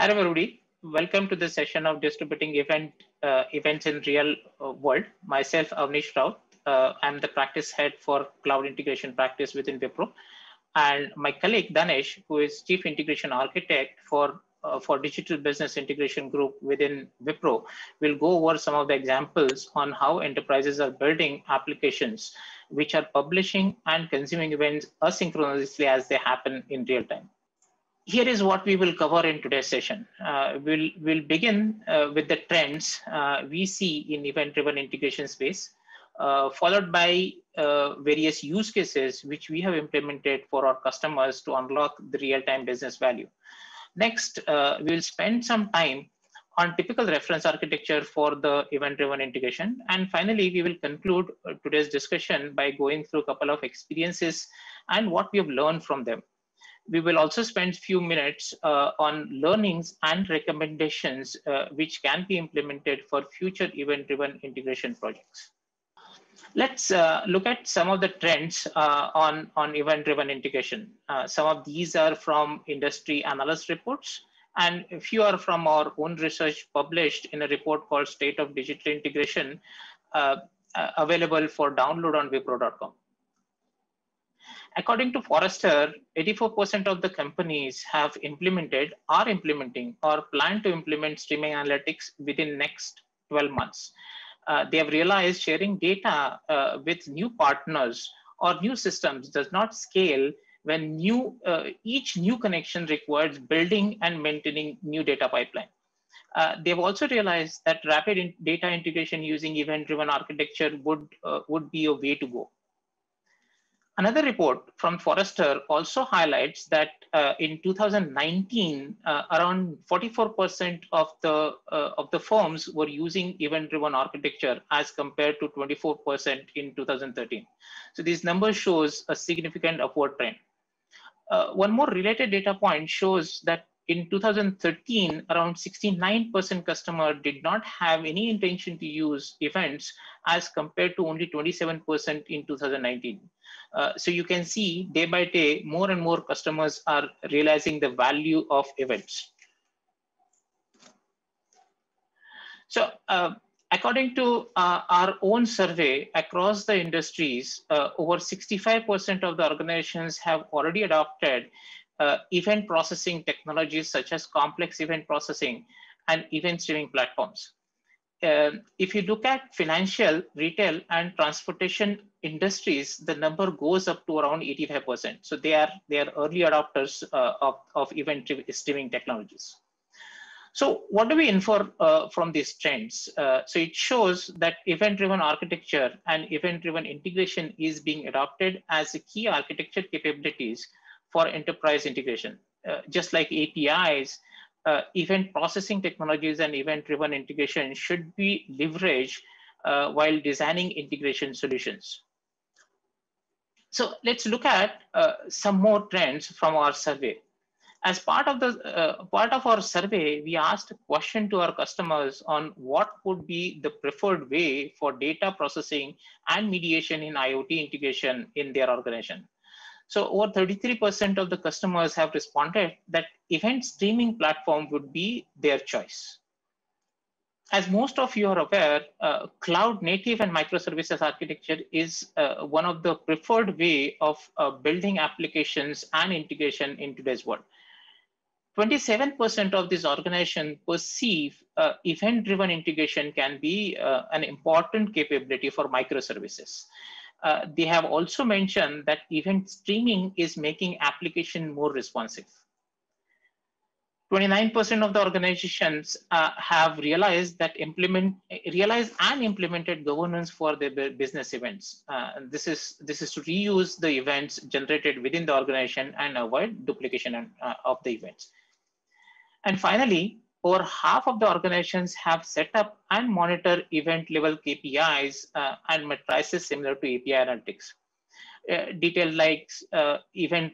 Hi everybody, welcome to the session of distributing events in real world. Myself, Avnish Rao. I'm the practice head for cloud integration practice within Wipro, and my colleague Danesh, who is chief integration architect for digital business integration group within Wipro, will go over some of the examples on how enterprises are building applications which are publishing and consuming events asynchronously as they happen in real time. Here is what we will cover in today's session. We'll begin with the trends we see in event-driven integration space, followed by various use cases which we have implemented for our customers to unlock the real-time business value. Next, we'll spend some time on typical reference architecture for the event-driven integration. And finally, we will conclude today's discussion by going through a couple of experiences and what we have learned from them. We will also spend a few minutes on learnings and recommendations which can be implemented for future event-driven integration projects. Let's look at some of the trends on event-driven integration. Some of these are from industry analyst reports, and a few are from our own research published in a report called State of Digital Integration, available for download on wipro.com. According to Forrester, 84% of the companies have implemented, are implementing, or plan to implement streaming analytics within next 12 months. They have realized sharing data with new partners or new systems does not scale when each new connection requires building and maintaining new data pipeline. They've also realized that rapid data integration using event-driven architecture would be a way to go. Another report from Forrester also highlights that in 2019, around 44% of the firms were using event-driven architecture as compared to 24% in 2013. So these numbers shows a significant upward trend. One more related data point shows that in 2013, around 69% customer did not have any intention to use events as compared to only 27% in 2019. So you can see day by day, more and more customers are realizing the value of events. So according to our own survey across the industries, over 65% of the organizations have already adopted event processing technologies such as complex event processing and event streaming platforms. If you look at financial, retail, and transportation industries, the number goes up to around 85%. So they are early adopters of event streaming technologies. So what do we infer from these trends? So it shows that event-driven architecture and event-driven integration is being adopted as a key architecture capabilities for enterprise integration. Just like APIs, event processing technologies and event-driven integration should be leveraged while designing integration solutions. So let's look at some more trends from our survey. As part of our survey, we asked a question to our customers on what would be the preferred way for data processing and mediation in IoT integration in their organization. So over 33% of the customers have responded that event streaming platform would be their choice. As most of you are aware, cloud native and microservices architecture is one of the preferred way of building applications and integration in today's world. 27% of this organization perceive event-driven integration can be an important capability for microservices. They have also mentioned that event streaming is making application more responsive. 29% of the organizations have realized and implemented governance for their business events. This is to reuse the events generated within the organization and avoid duplication of the events. And finally, over half of the organizations have set up and monitor event level KPIs and matrices similar to API analytics. Detail like event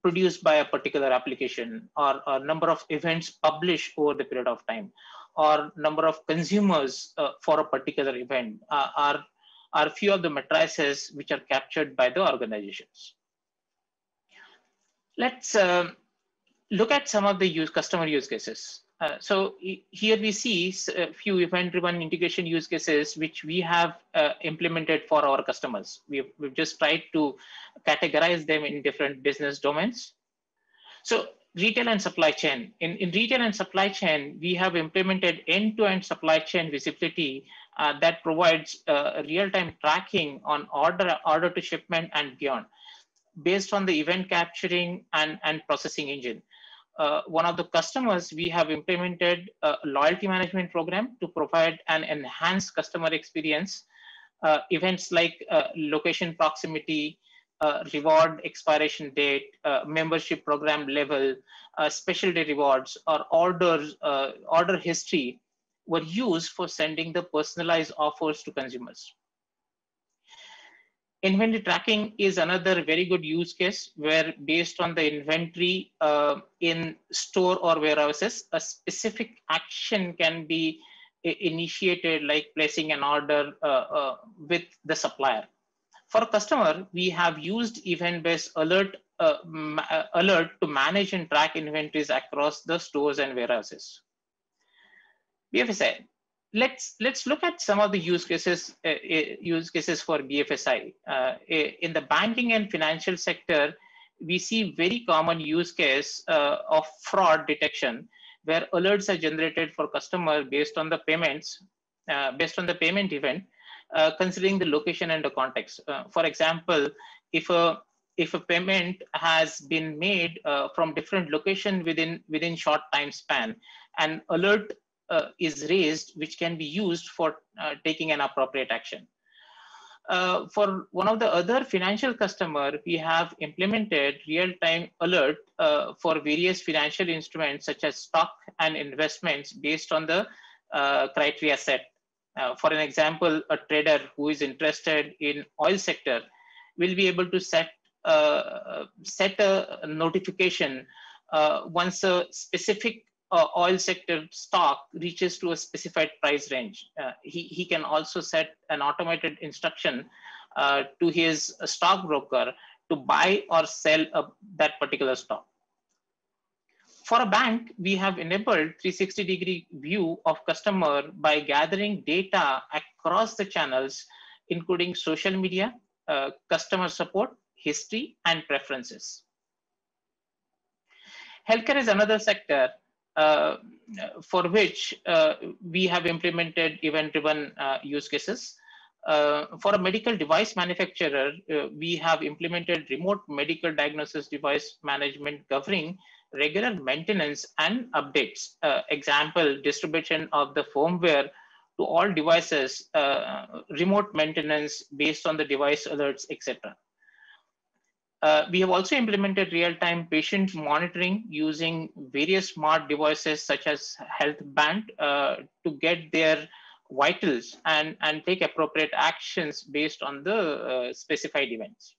produced by a particular application, or number of events published over the period of time, or number of consumers for a particular event are few of the matrices which are captured by the organizations. Let's look at some of the customer use cases. So here we see a few event-driven integration use cases which we have implemented for our customers. We've just tried to categorize them in different business domains. So retail and supply chain. In retail and supply chain, we have implemented end-to-end supply chain visibility that provides real-time tracking on order to shipment and beyond, based on the event capturing and processing engine. One of the customers, we have implemented a loyalty management program to provide an enhanced customer experience. Events like location proximity, reward expiration date, membership program level, special day rewards, or order history were used for sending the personalized offers to consumers. Inventory tracking is another very good use case where, based on the inventory in store or warehouses, a specific action can be initiated, like placing an order with the supplier. For a customer, we have used event-based alert to manage and track inventories across the stores and warehouses. BFSI. Let's look at some of the use cases for BFSI. In the banking and financial sector, we see very common use case of fraud detection, where alerts are generated for customer based on the payments, based on the payment event, considering the location and the context. For example, if a payment has been made from different location within short time span, an alert is raised, which can be used for taking an appropriate action. For one of the other financial customer, we have implemented real-time alert for various financial instruments such as stock and investments based on the criteria set. For an example, a trader who is interested in oil sector will be able to set a notification once a specific oil sector stock reaches to a specified price range. He can also set an automated instruction to his stockbroker to buy or sell that particular stock. For a bank, we have enabled 360-degree view of customer by gathering data across the channels, including social media, customer support, history, and preferences. Healthcare is another sector for which we have implemented event-driven use cases. For a medical device manufacturer, we have implemented remote medical diagnosis device management covering regular maintenance and updates. Example, distribution of the firmware to all devices, remote maintenance based on the device alerts, etc. We have also implemented real-time patient monitoring using various smart devices such as Health Band to get their vitals and take appropriate actions based on the specified events.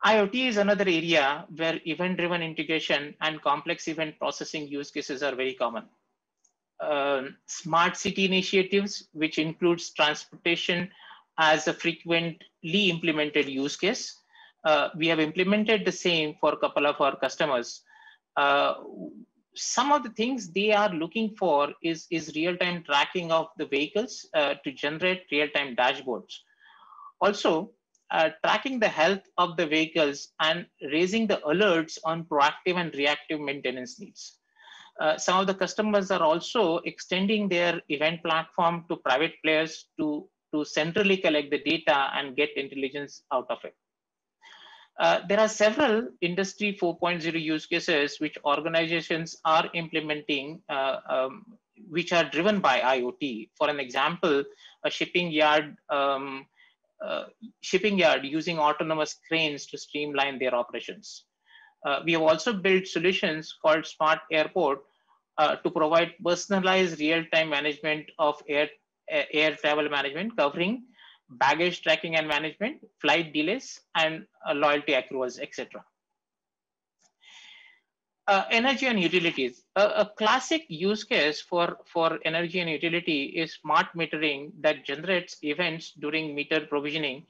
IoT is another area where event-driven integration and complex event processing use cases are very common. Smart city initiatives, which includes transportation as a frequently implemented use case. We have implemented the same for a couple of our customers. Some of the things they are looking for is real-time tracking of the vehicles to generate real-time dashboards. Also, tracking the health of the vehicles and raising the alerts on proactive and reactive maintenance needs. Some of the customers are also extending their event platform to private players to centrally collect the data and get intelligence out of it. There are several Industry 4.0 use cases which organizations are implementing, which are driven by IoT. For an example, a shipping yard using autonomous cranes to streamline their operations. We have also built solutions called Smart Airport to provide personalized real-time management of air travel management, covering baggage tracking and management, flight delays, and loyalty accruals, etc. Energy and utilities. A classic use case for energy and utility is smart metering that generates events during meter provisioning,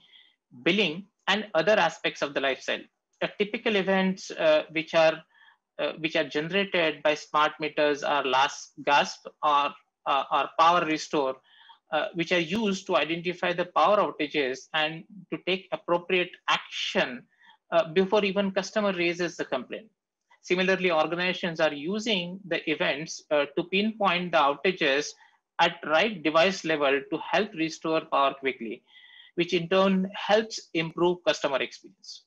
billing, and other aspects of the lifestyle. Typical events which are which are generated by smart meters or last gasp or power restore, which are used to identify the power outages and to take appropriate action before even customer raises the complaint. Similarly, organizations are using the events to pinpoint the outages at right device level to help restore power quickly, which in turn helps improve customer experience.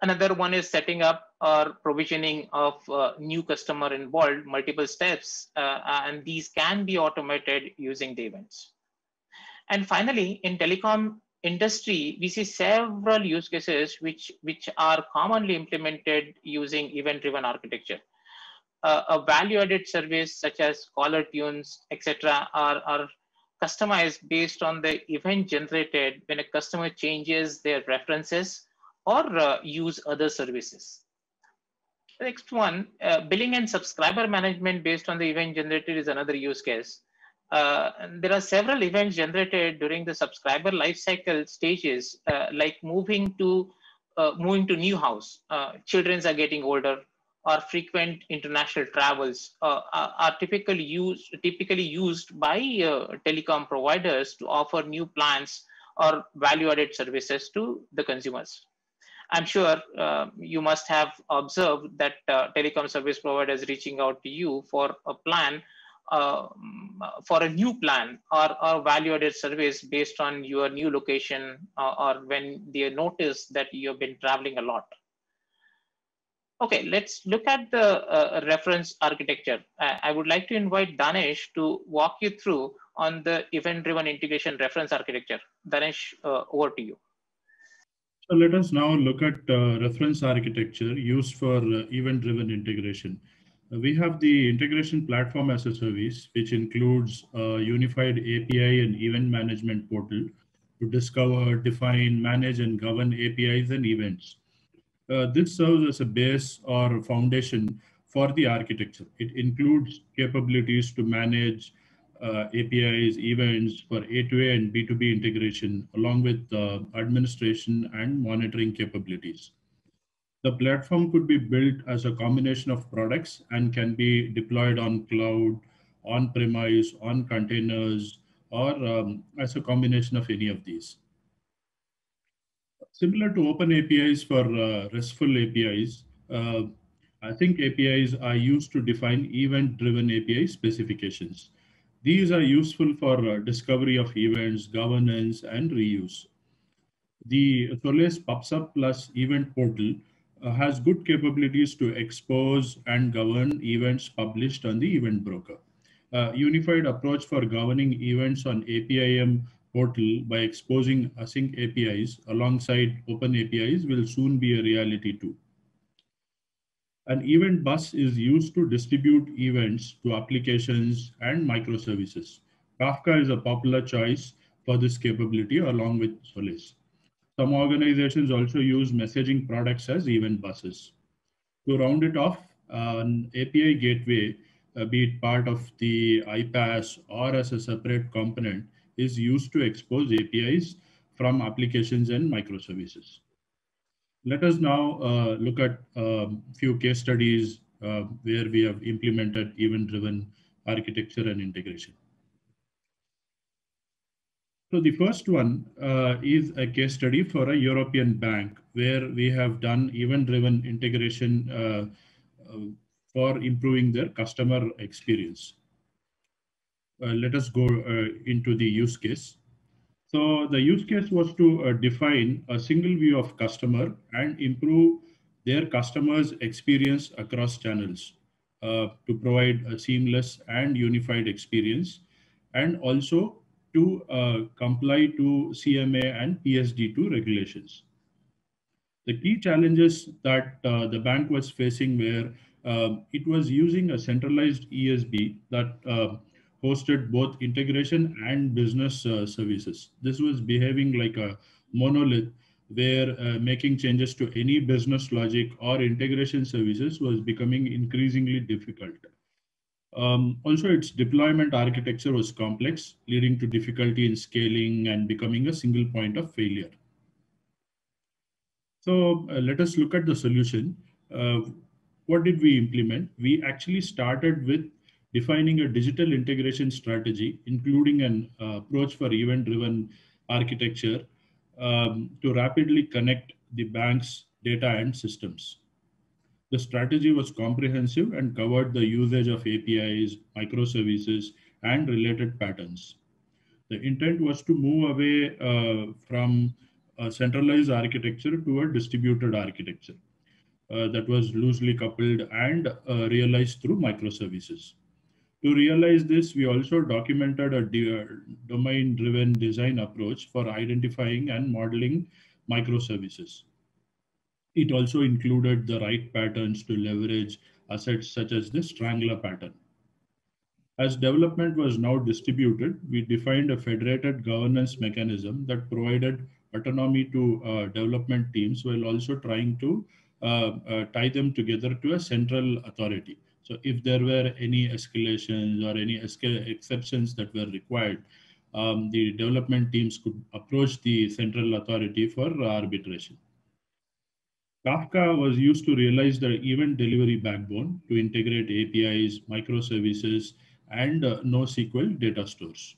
Another one is setting up or provisioning of new customer involved multiple steps, and these can be automated using the events. And finally, in telecom industry, we see several use cases which are commonly implemented using event-driven architecture. A value-added service such as caller tunes, etc., are customized based on the event generated when a customer changes their preferences or use other services. The next one, billing and subscriber management based on the event generated is another use case. There are several events generated during the subscriber lifecycle stages, like moving to new house, children are getting older, or frequent international travels are typically used by telecom providers to offer new plans or value-added services to the consumers. I'm sure you must have observed that telecom service providers reaching out to you for a plan, for a new plan or value-added service based on your new location or when they notice that you've been traveling a lot. Okay, let's look at the reference architecture. I would like to invite Danesh to walk you through on the event-driven integration reference architecture. Danesh, over to you. So let us now look at reference architecture used for event-driven integration. We have the integration platform as a service, which includes a unified API and event management portal to discover, define, manage, and govern APIs and events. This serves as a base or foundation for the architecture. It includes capabilities to manage APIs, events for A2A and B2B integration, along with administration and monitoring capabilities. The platform could be built as a combination of products and can be deployed on cloud, on premise, on containers, or as a combination of any of these. Similar to open APIs for RESTful APIs, I think APIs are used to define event-driven API specifications. These are useful for discovery of events, governance, and reuse. The Solace PubSub Plus event portal has good capabilities to expose and govern events published on the event broker. Unified approach for governing events on APIM portal by exposing async APIs alongside open APIs will soon be a reality too. An event bus is used to distribute events to applications and microservices. Kafka is a popular choice for this capability along with Solace. Some organizations also use messaging products as event buses. To round it off, an API gateway, be it part of the iPaaS or as a separate component, is used to expose APIs from applications and microservices. Let us now look at a few case studies where we have implemented event-driven architecture and integration. So the first one is a case study for a European bank where we have done event-driven integration for improving their customer experience. Let us go into the use case. So the use case was to define a single view of customer and improve their customers' experience across channels to provide a seamless and unified experience, and also to comply to CMA and PSD2 regulations. The key challenges that the bank was facing were it was using a centralized ESB that hosted both integration and business services. This was behaving like a monolith where making changes to any business logic or integration services was becoming increasingly difficult. Also, its deployment architecture was complex, leading to difficulty in scaling and becoming a single point of failure. So let us look at the solution. what did we implement? We actually started with defining a digital integration strategy, including an approach for event-driven architecture to rapidly connect the bank's data and systems. The strategy was comprehensive and covered the usage of APIs, microservices, and related patterns. The intent was to move away from a centralized architecture to a distributed architecture that was loosely coupled and realized through microservices. To realize this, we also documented a domain-driven design approach for identifying and modeling microservices. It also included the right patterns to leverage assets such as the Strangler pattern. As development was now distributed, we defined a federated governance mechanism that provided autonomy to development teams while also trying to tie them together to a central authority. So if there were any escalations or any exceptions that were required, the development teams could approach the central authority for arbitration. Kafka was used to realize the event delivery backbone to integrate APIs, microservices, and NoSQL data stores.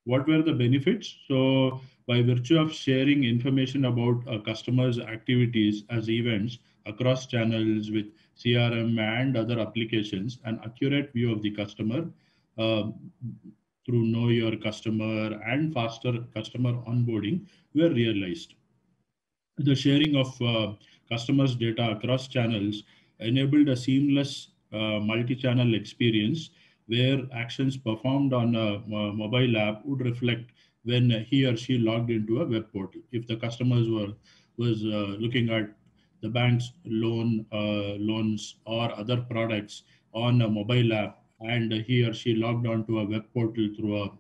What were the benefits? So by virtue of sharing information about a customer's activities as events across channels with CRM and other applications, an accurate view of the customer uh, through Know Your Customer and faster customer onboarding were realized. The sharing of customers' data across channels enabled a seamless multi-channel experience where actions performed on a mobile app would reflect when he or she logged into a web portal. If the customers was looking at the bank's loans or other products on a mobile app, and he or she logged onto a web portal through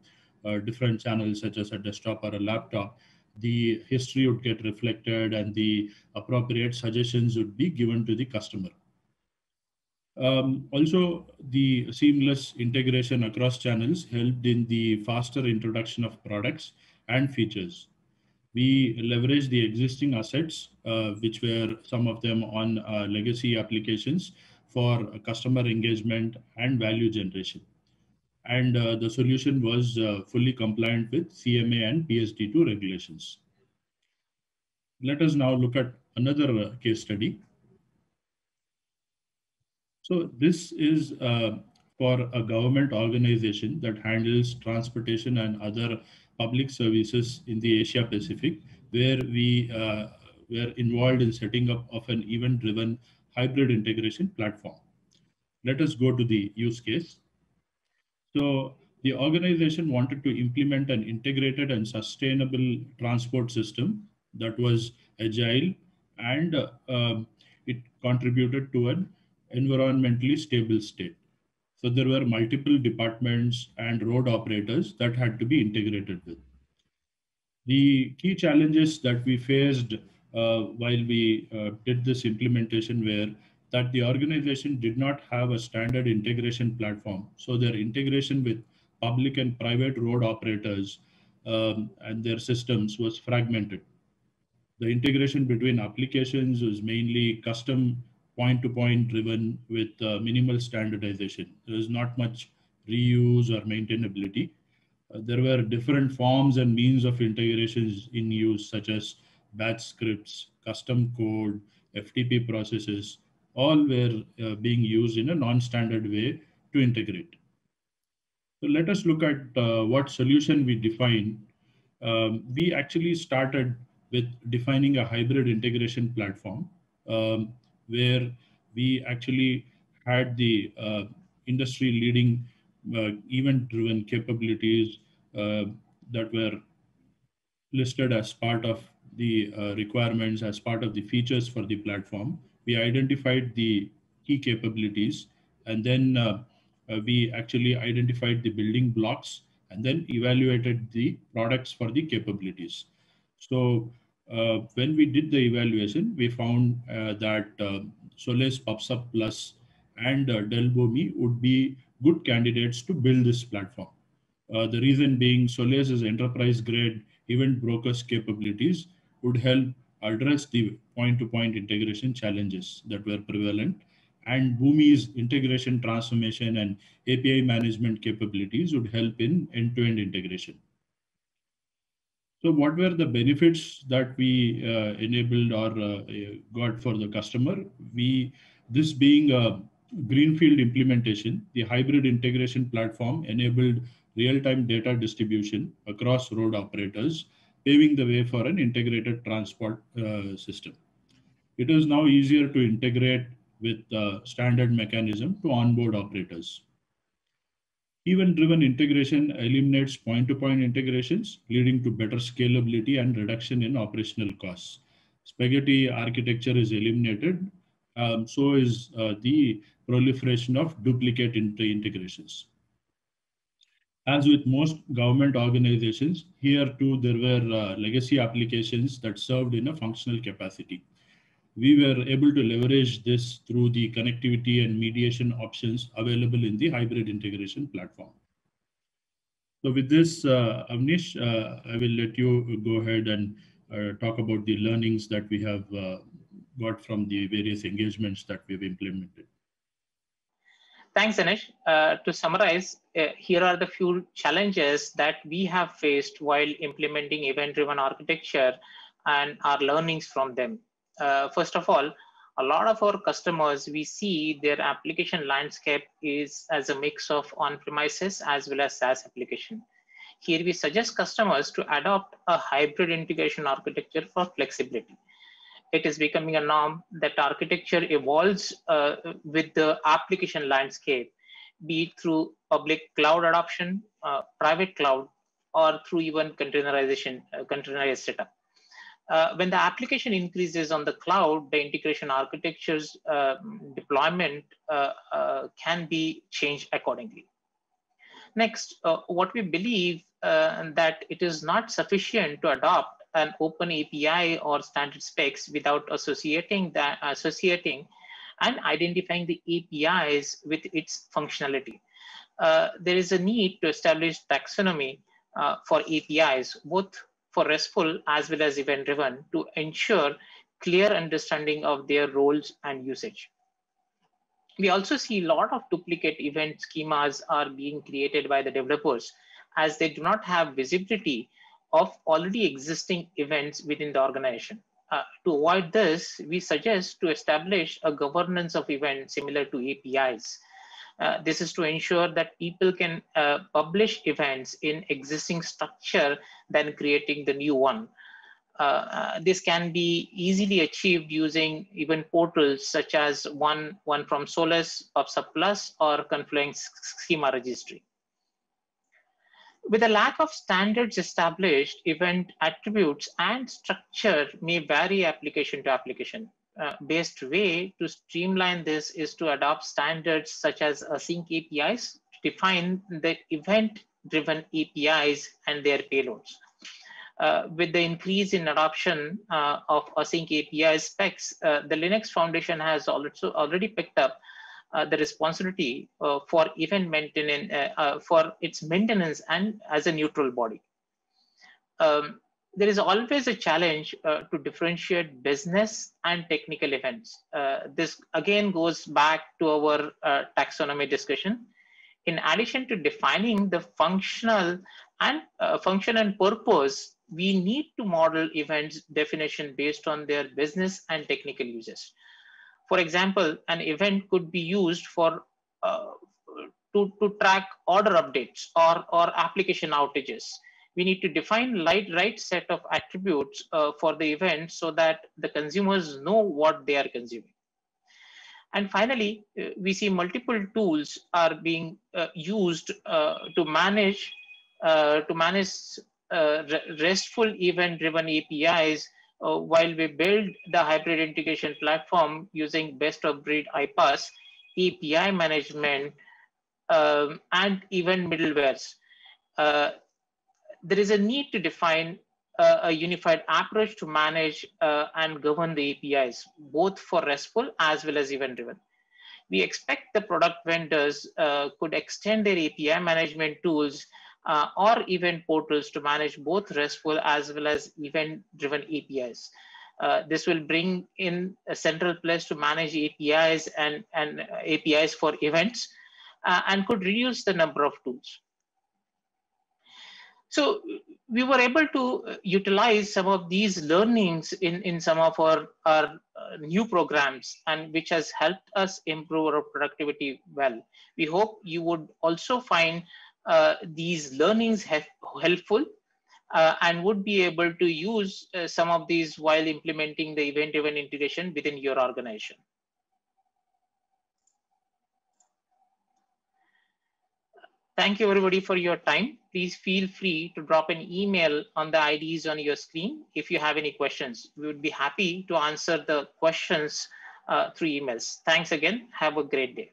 a different channel such as a desktop or a laptop, the history would get reflected and the appropriate suggestions would be given to the customer. Also, the seamless integration across channels helped in the faster introduction of products and features. We leveraged the existing assets, which were some of them on legacy applications for customer engagement and value generation. And the solution was fully compliant with CMA and PSD2 regulations. Let us now look at another case study. So this is for a government organization that handles transportation and other public services in the Asia Pacific, where we were involved in setting up of an event-driven hybrid integration platform. Let us go to the use case. So the organization wanted to implement an integrated and sustainable transport system that was agile and it contributed to an environmentally stable state. So there were multiple departments and road operators that had to be integrated with. The key challenges that we faced while we did this implementation were that the organization did not have a standard integration platform. So their integration with public and private road operators and their systems was fragmented. The integration between applications was mainly custom point-to-point driven with minimal standardization. There is not much reuse or maintainability. There were different forms and means of integrations in use, such as batch scripts, custom code, FTP processes, all were being used in a non-standard way to integrate. So let us look at what solution we define. We actually started with defining a hybrid integration platform where we actually had the industry leading event driven capabilities that were listed as part of the requirements, as part of the features for the platform. We identified the key capabilities, and then we actually identified the building blocks and then evaluated the products for the capabilities. So when we did the evaluation, we found that Solace, PubSub Plus, and Delbomi would be good candidates to build this platform. The reason being Solace's enterprise grade event brokers capabilities would help address the point-to-point integration challenges that were prevalent. And Boomi's integration transformation and API management capabilities would help in end-to-end integration. So what were the benefits that we enabled or got for the customer? This being a greenfield implementation, the hybrid integration platform enabled real-time data distribution across road operators, paving the way for an integrated transport system. It is now easier to integrate with the standard mechanism to onboard operators. Event-driven integration eliminates point-to-point integrations, leading to better scalability and reduction in operational costs. Spaghetti architecture is eliminated, so is the proliferation of duplicate integrations. As with most government organizations, here too there were legacy applications that served in a functional capacity. We were able to leverage this through the connectivity and mediation options available in the hybrid integration platform. So with this, Avnish, I will let you go ahead and talk about the learnings that we have got from the various engagements that we've implemented. Thanks, Anish. To summarize, here are the few challenges that we have faced while implementing event-driven architecture and our learnings from them. First of all, a lot of our customers, we see their application landscape is as a mix of on-premises as well as SaaS application. Here we suggest customers to adopt a hybrid integration architecture for flexibility. It is becoming a norm that architecture evolves with the application landscape, be it through public cloud adoption, private cloud, or through even containerization, containerized setup. When the application increases on the cloud, the integration architecture's deployment can be changed accordingly. Next, what we believe that it is not sufficient to adopt an open API or standard specs without associating and identifying the APIs with its functionality. There is a need to establish taxonomy for APIs, both for RESTful as well as event-driven, to ensure clear understanding of their roles and usage. We also see a lot of duplicate event schemas are being created by the developers as they do not have visibility of already existing events within the organization. To avoid this, we suggest to establish a governance of events similar to APIs. This is to ensure that people can publish events in existing structure than creating the new one. This can be easily achieved using event portals such as one from Solus, PubSub Plus, or Confluent Schema Registry. With a lack of standards established, event attributes and structure may vary application to application. Best way to streamline this is to adopt standards such as async APIs to define the event-driven APIs and their payloads. With the increase in adoption of async API specs, the Linux Foundation has also already picked up the responsibility for event maintenance, for its maintenance and as a neutral body. There is always a challenge to differentiate business and technical events. This again goes back to our taxonomy discussion. In addition to defining the function and purpose, we need to model events definition based on their business and technical uses. For example, an event could be used for to track order updates or application outages. We need to define right set of attributes for the event so that the consumers know what they are consuming. And finally, we see multiple tools are being used to manage RESTful event-driven APIs while we build the hybrid integration platform using best-of-breed iPaaS, API management, and even middlewares. There is a need to define a unified approach to manage and govern the APIs, both for RESTful as well as event-driven. We expect the product vendors could extend their API management tools or event portals to manage both RESTful as well as event-driven APIs. This will bring in a central place to manage APIs and APIs for events, and could reduce the number of tools. So we were able to utilize some of these learnings in some of our new programs, and which has helped us improve our productivity well. We hope you would also find these learnings helpful and would be able to use some of these while implementing the event-driven integration within your organization. Thank you everybody for your time. Please feel free to drop an email on the IDs on your screen if you have any questions. We would be happy to answer the questions through emails. Thanks again. Have a great day.